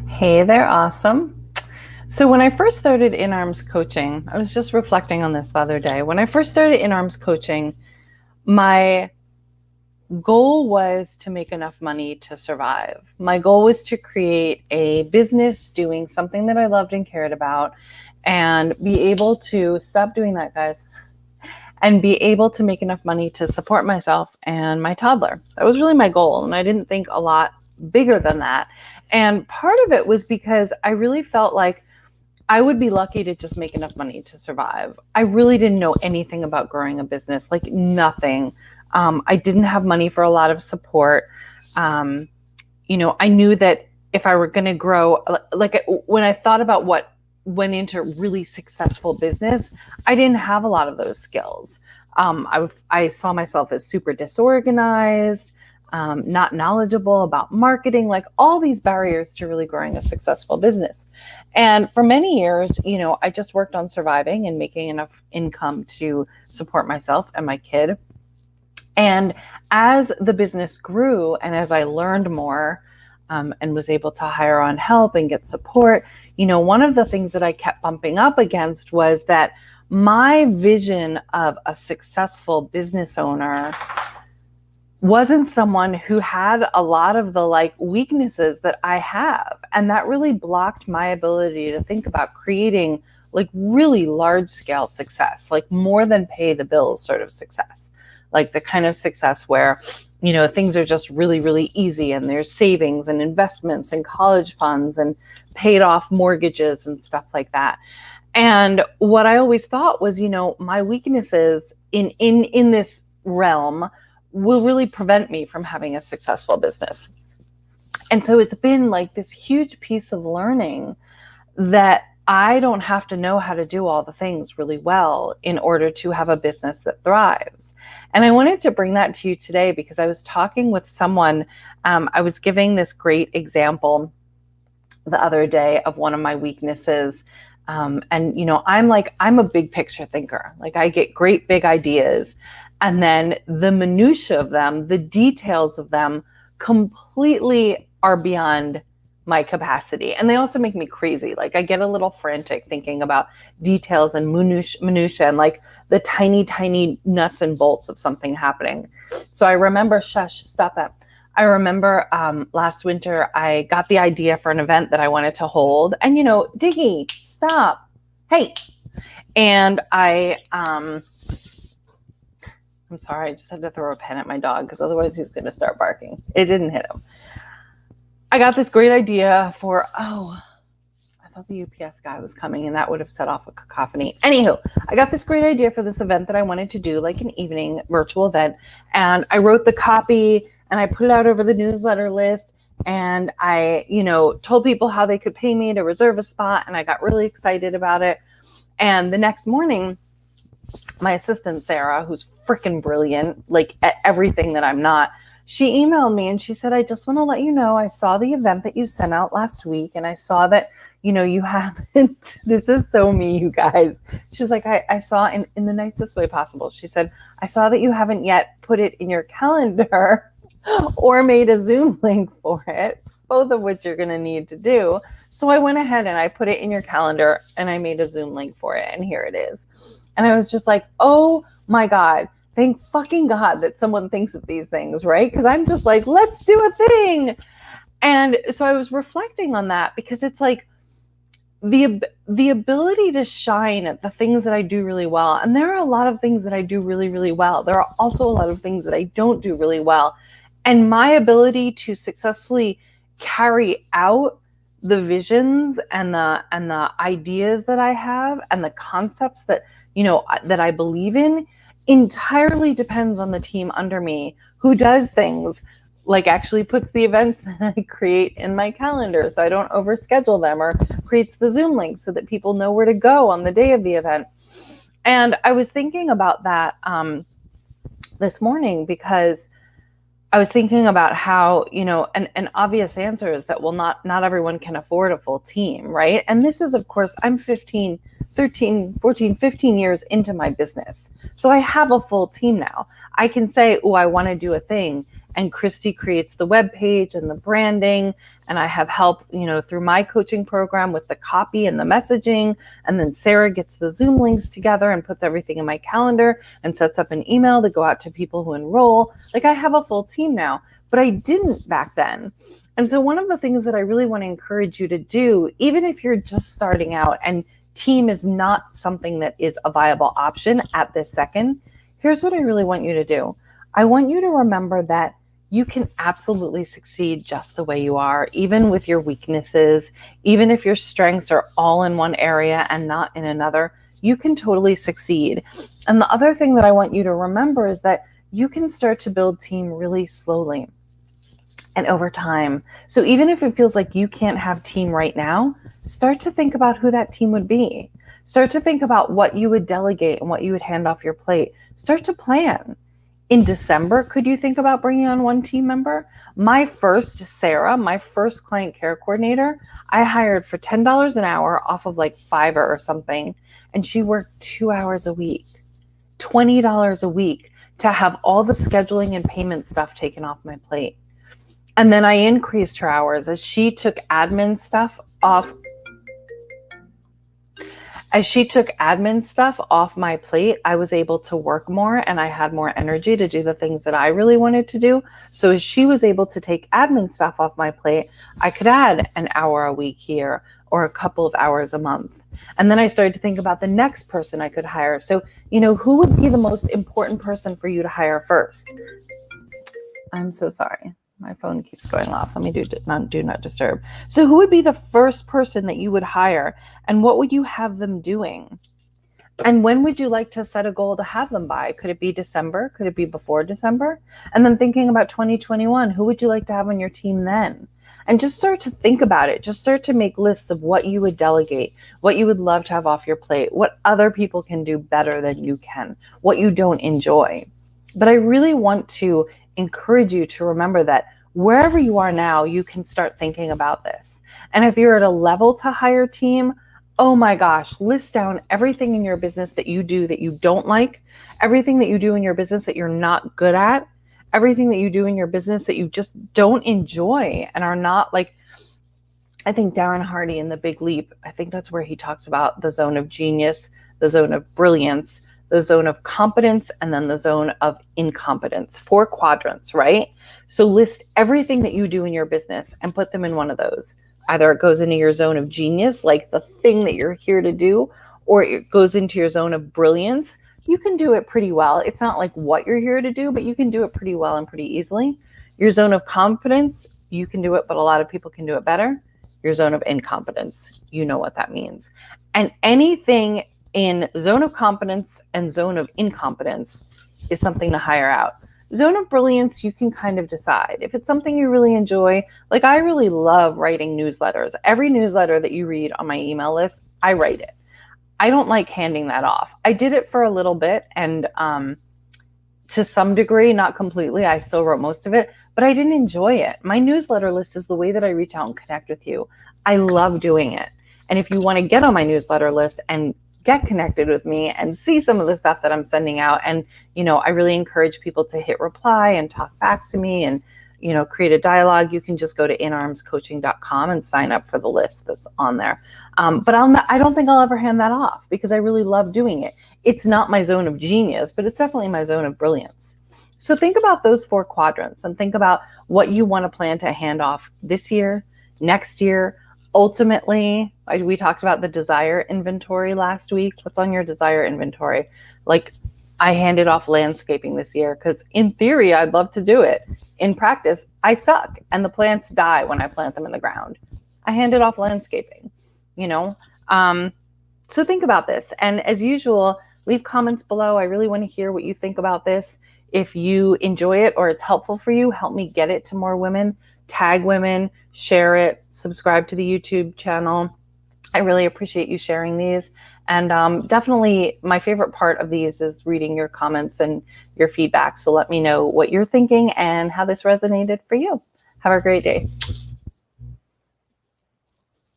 Hey there, awesome. So when I first started in arms coaching, I was just reflecting on this the other day. When I first started in arms coaching, my goal was to make enough money to survive. My goal was to create a business doing something that I loved and cared about and be able to stop doing that, guys, and be able to make enough money to support myself and my toddler. That was really my goal. And I didn't think a lot bigger than that. And part of it was because I really felt like I would be lucky to just make enough money to survive. I really didn't know anything about growing a business, like nothing. I didn't have money for a lot of support. I knew that if I were going to grow, like when I thought about what went into really successful business, I didn't have a lot of those skills. I saw myself as super disorganized, not knowledgeable about marketing, like all these barriers to really growing a successful business. And for many years, I just worked on surviving and making enough income to support myself and my kid. And as the business grew and as I learned more, and was able to hire on help and get support, one of the things that I kept bumping up against was that my vision of a successful business owner wasn't someone who had a lot of the weaknesses that I have. And that really blocked my ability to think about creating really large scale success, like more than pay the bills sort of success, like the kind of success where, things are just really, really easy and there's savings and investments and college funds and paid off mortgages and stuff like that. And what I always thought was, my weaknesses in this realm will really prevent me from having a successful business. And so it's been like this huge piece of learning that I don't have to know how to do all the things really well in order to have a business that thrives. And I wanted to bring that to you today because I was talking with someone, I was giving this great example the other day of one of my weaknesses. I'm a big picture thinker. Like I get great big ideas. And then the minutia of them, the details of them completely are beyond my capacity. And they also make me crazy. Like I get a little frantic thinking about details and minutia and like the tiny, tiny nuts and bolts of something happening. So I remember, stop that. I remember last winter, I got the idea for an event that I wanted to hold. And, Diggy, stop. Hey. And I'm sorry, I just had to throw a pen at my dog because otherwise he's going to start barking. It didn't hit him. I got this great idea for, I thought the UPS guy was coming and that would have set off a cacophony. Anywho, I got this great idea for this event that I wanted to do, like an evening virtual event. And I wrote the copy and I put it out over the newsletter list. And I, told people how they could pay me to reserve a spot. And I got really excited about it. And the next morning, my assistant, Sarah, who's freaking brilliant, like at everything that I'm not, she emailed me and she said, I just want to let you know, I saw the event that you sent out last week and I saw that, you haven't, this is so me, you guys. She's like, I saw in the nicest way possible. She said, I saw that you haven't yet put it in your calendar or made a Zoom link for it, both of which you're going to need to do. So I went ahead and I put it in your calendar and I made a Zoom link for it. And here it is. And I was just like, oh my God. Thank fucking God that someone thinks of these things, right? Because I'm just like, let's do a thing. And so I was reflecting on that because it's like the ability to shine at the things that I do really well. And there are a lot of things that I do really, really well. There are also a lot of things that I don't do really well. And my ability to successfully carry out the visions and the ideas that I have and the concepts that, that I believe in entirely depends on the team under me who does things like actually puts the events that I create in my calendar so I don't overschedule them, or creates the Zoom link so that people know where to go on the day of the event. And I was thinking about that this morning because I was thinking about how, an obvious answer is that, well, not everyone can afford a full team, right? And this is, of course, I'm 15 years into my business. So I have a full team now. I can say, oh, I want to do a thing. and Christy creates the web page and the branding, and I have help, through my coaching program with the copy and the messaging, and then Sarah gets the Zoom links together and puts everything in my calendar and sets up an email to go out to people who enroll. Like, I have a full team now, but I didn't back then. And so one of the things that I really want to encourage you to do, even if you're just starting out and team is not something that is a viable option at this second, here's what I really want you to do. I want you to remember that you can absolutely succeed just the way you are, even with your weaknesses, even if your strengths are all in one area and not in another, you can totally succeed. And the other thing that I want you to remember is that you can start to build team really slowly and over time. So even if it feels like you can't have team right now, start to think about who that team would be. Start to think about what you would delegate and what you would hand off your plate. Start to plan. In December, could you think about bringing on one team member? My first client care coordinator, I hired for $10 an hour off of like Fiverr or something. And she worked 2 hours a week, $20 a week to have all the scheduling and payment stuff taken off my plate. And then I increased her hours as she took admin stuff off my plate. I was able to work more and I had more energy to do the things that I really wanted to do. So as she was able to take admin stuff off my plate, I could add an hour a week here or a couple of hours a month. And then I started to think about the next person I could hire. So, who would be the most important person for you to hire first? I'm so sorry. My phone keeps going off. Let me do not disturb. So who would be the first person that you would hire, and what would you have them doing? And when would you like to set a goal to have them by? Could it be December? Could it be before December? And then thinking about 2021, who would you like to have on your team then? And just start to think about it. Just start to make lists of what you would delegate, what you would love to have off your plate, what other people can do better than you can, what you don't enjoy. But I really want to encourage you to remember that wherever you are now, you can start thinking about this. And if you're at a level to hire team, oh my gosh, list down everything in your business that you do that you don't like, everything that you do in your business that you're not good at, everything that you do in your business that you just don't enjoy and are not like. I think Darren Hardy in The Big Leap, I think that's where he talks about the zone of genius, the zone of brilliance, the zone of competence, and then the zone of incompetence. 4 quadrants, right? So list everything that you do in your business and put them in one of those. Either it goes into your zone of genius, like the thing that you're here to do, or it goes into your zone of brilliance. You can do it pretty well. It's not like what you're here to do, but you can do it pretty well and pretty easily. Your zone of competence, you can do it, but a lot of people can do it better. Your zone of incompetence, you know what that means. And anything in zone of competence and zone of incompetence is something to hire out. Zone of brilliance, you can kind of decide. If it's something you really enjoy, like I really love writing newsletters. Every newsletter that you read on my email list, I write it. I don't like handing that off. I did it for a little bit and to some degree, not completely, I still wrote most of it, but I didn't enjoy it. My newsletter list is the way that I reach out and connect with you. I love doing it. And if you want to get on my newsletter list and get connected with me and see some of the stuff that I'm sending out. And, I really encourage people to hit reply and talk back to me and, create a dialogue. You can just go to inarmscoaching.com and sign up for the list that's on there. But I don't think I'll ever hand that off because I really love doing it. It's not my zone of genius, but it's definitely my zone of brilliance. So think about those 4 quadrants and think about what you want to plan to hand off this year, next year. Ultimately, we talked about the desire inventory last week. What's on your desire inventory? Like, I handed off landscaping this year because in theory, I'd love to do it. In practice, I suck and the plants die when I plant them in the ground. I handed off landscaping, So think about this. And as usual, leave comments below. I really want to hear what you think about this. If you enjoy it or it's helpful for you, help me get it to more women. Tag women, share it, subscribe to the YouTube channel. I really appreciate you sharing these. And definitely my favorite part of these is reading your comments and your feedback. So let me know what you're thinking and how this resonated for you. Have a great day.